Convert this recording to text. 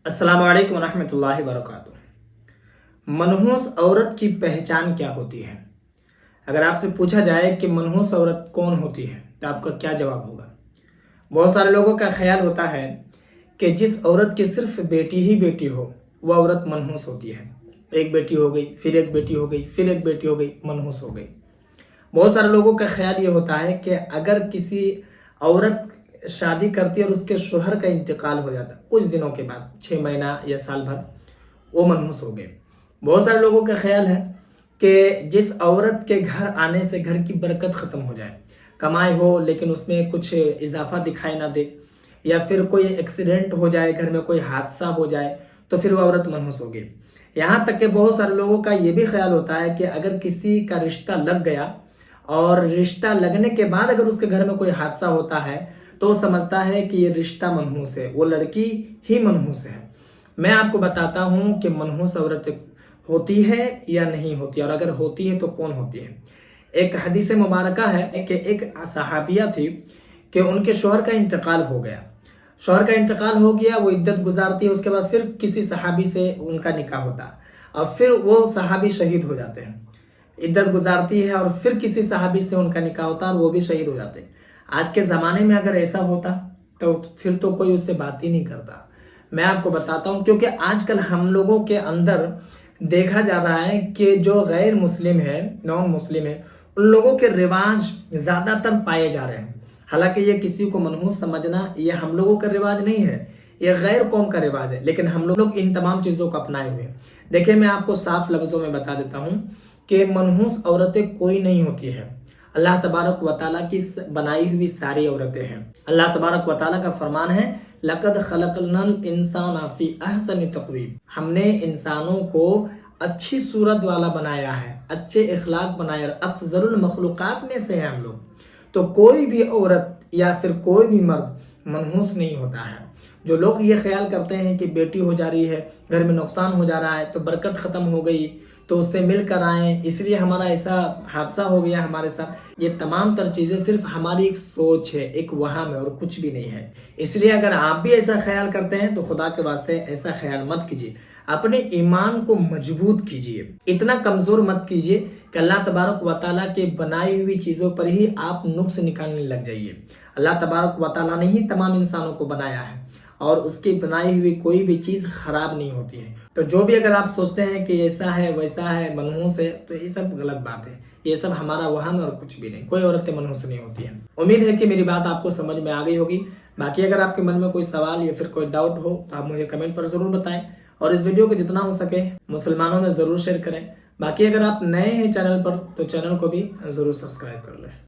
अस्सलाम वालेकुम रहमतुल्लाहि वबरकातुहू। मनहूस औरत की पहचान क्या होती है? अगर आपसे पूछा जाए कि मनहूस औरत कौन होती है तो आपका क्या जवाब होगा? बहुत सारे लोगों का ख्याल होता है कि जिस औरत की सिर्फ बेटी ही बेटी हो वह औरत मनहूस होती है। एक बेटी हो गई, फिर एक बेटी हो गई, फिर एक बेटी हो गई, मनहूस हो गई। बहुत सारे लोगों का ख्याल ये होता है कि अगर किसी औरत शादी करती है और उसके शोहर का इंतकाल हो जाता कुछ दिनों के बाद, 6 महीना या साल भर, वो मनहूस हो गए। बहुत सारे लोगों का ख्याल है कि जिस औरत के घर आने से घर की बरकत ख़त्म हो जाए, कमाई हो लेकिन उसमें कुछ इजाफा दिखाई ना दे, या फिर कोई एक्सीडेंट हो जाए, घर में कोई हादसा हो जाए, तो फिर वो औरत मनहूस हो गई। यहाँ तक कि बहुत सारे लोगों का ये भी ख्याल होता है कि अगर किसी का रिश्ता लग गया और रिश्ता लगने के बाद अगर उसके घर में कोई हादसा होता है तो वो समझता है कि ये रिश्ता मनहूस है, वो लड़की ही मनहूस है। मैं आपको बताता हूँ कि मनहूस औरत होती है या नहीं होती, और अगर होती है तो कौन होती है। एक हदीस मुबारका है कि एक सहाबिया थी कि उनके शौहर का इंतकाल हो गया। शौहर का इंतकाल हो गया, वो इद्दत गुजारती है, उसके बाद फिर किसी सहाबी से उनका निकाह होता और फिर वो सहाबी शहीद हो जाते हैं। इद्दत गुजारती है और फिर किसी सहाबी से उनका निकाह होता और वो भी शहीद हो जाते हैं। आज के ज़माने में अगर ऐसा होता तो फिर तो कोई उससे बात ही नहीं करता। मैं आपको बताता हूँ, क्योंकि आजकल हम लोगों के अंदर देखा जा रहा है कि जो गैर मुस्लिम है, नॉन मुस्लिम है, उन लोगों के रिवाज ज़्यादातर पाए जा रहे हैं। हालांकि ये किसी को मनहूस समझना ये हम लोगों का रिवाज नहीं है, ये गैर कौम का रिवाज है, लेकिन हम लोग इन तमाम चीज़ों को अपनाए हुए हैं। देखिए, मैं आपको साफ लफ्ज़ों में बता देता हूँ कि मनहूस औरतें कोई नहीं होती है। अल्लाह तबारक व तआला की बनाई हुई सारी औरतें हैं। अल्लाह तबारक व तआला का फरमान है, लक़द खलक़नल इंसाना फ़ी अहसनि तक़वीम। हमने इंसानों को अच्छी सूरत वाला बनाया है, अच्छे इखलाक बनाया, अफज़लुल मखलूक़ात में से है हम लोग। तो कोई भी औरत या फिर कोई भी मर्द मनहूस नहीं होता है। जो लोग ये ख्याल करते हैं कि बेटी हो जा रही है, घर में नुकसान हो जा रहा है, तो बरकत ख़त्म हो गई, तो उससे मिलकर आए, इसलिए हमारा ऐसा हादसा हो गया हमारे साथ, ये तमाम तर चीज़ें सिर्फ हमारी एक सोच है, एक वहम है और कुछ भी नहीं है। इसलिए अगर आप भी ऐसा ख्याल करते हैं तो खुदा के वास्ते ऐसा ख्याल मत कीजिए। अपने ईमान को मजबूत कीजिए, इतना कमज़ोर मत कीजिए कि अल्लाह तबारक व तआला के बनाई हुई चीज़ों पर ही आप नुक्स निकालने लग जाइए। अल्लाह तबारक व तआला ने ही तमाम इंसानों को बनाया है और उसकी बनाई हुई कोई भी चीज़ खराब नहीं होती है। तो जो भी अगर आप सोचते हैं कि ऐसा है वैसा है, मनहूस है, तो ये सब गलत बात है। ये सब हमारा वहम और कुछ भी नहीं। कोई औरतें मनहूस नहीं होती हैं। उम्मीद है कि मेरी बात आपको समझ में आ गई होगी। बाकी अगर आपके मन में कोई सवाल या फिर कोई डाउट हो तो आप मुझे कमेंट पर ज़रूर बताएं, और इस वीडियो को जितना हो सके मुसलमानों में ज़रूर शेयर करें। बाकी अगर आप नए हैं चैनल पर तो चैनल को भी ज़रूर सब्सक्राइब कर लें।